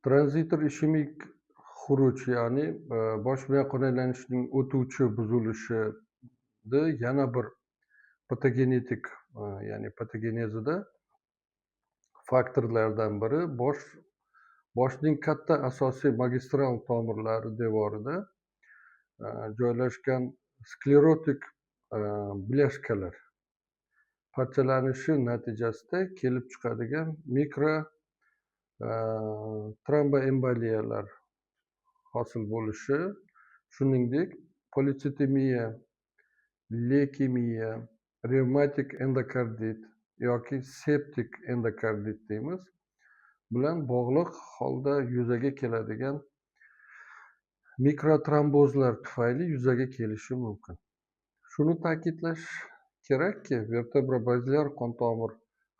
Tranzitor ishemik xuruj, ya'ni bosh miya qon o'tuvchi buzilishida yana bir patogenetik, ya'ni patogenezida faktorlardan biri boshning katta asosiy magistral tomirlari devorida joylashgan sklerotik blyashkalar parchalanishi natijasida kelib chiqadigan mikro tromboemboliyalar hosil bo'lishi, shuningdek politsitemiya, leykemiya, revmatik endokardit yoki septik endokardit deymiz bilan bog'liq holda yuzaga keladigan mikrotrombozlar tufayli yuzaga kelishi mumkin. Shuni ta'kidlash kerakki, vertebrobazial qon tomir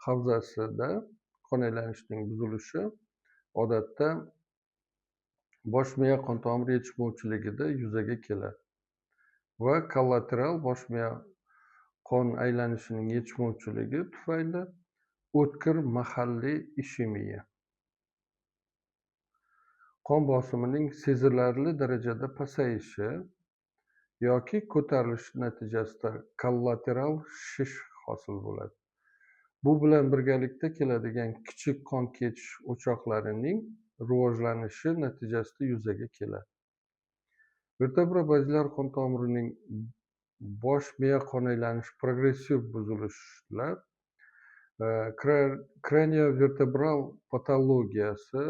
havzasida qon aylanishining buzilishi odatda bosh miya qon tomir yetishmovchiligida yuzaga keladi va kollateral bosh miya qon aylanishining yetishmovchiligi tufayli o'tkir mahalliy ishemiya, qon bosimining sezilarli darajada pasayishi yoki ko'tarilishi natijasida kollateral shish hosil bo'ladi. Bu bilan birgalikda keladigan kichik qon ketish o'choqlarining rivojlanishi natijasida yuzaga keladi. Vertebrobazial qon tomirining bosh miya qon aylanishi progressiv buzilishlar, kraniovertebral patologiyasi,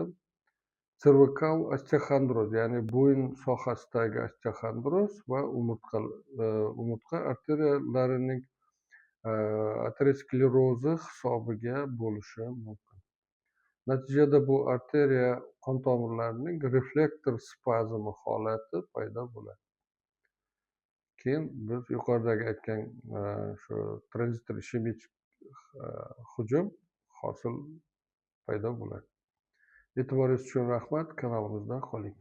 servikal osteoxondroz, ya'ni bo'yin sohasidagi osteoxondroz va umurtqa arteriyalarining aterosklerozi hisobiga bo'lishi mumkin. Natijada bu arteriya qon tomirlarining reflektor spazmi holati paydo bo'ladi. Keyin biz yuqoridagi aytgan shu tranzitor ishemik hujum hosil paydo bo'ladi. E'tiboringiz uchun rahmat. Kanalimizda qoling.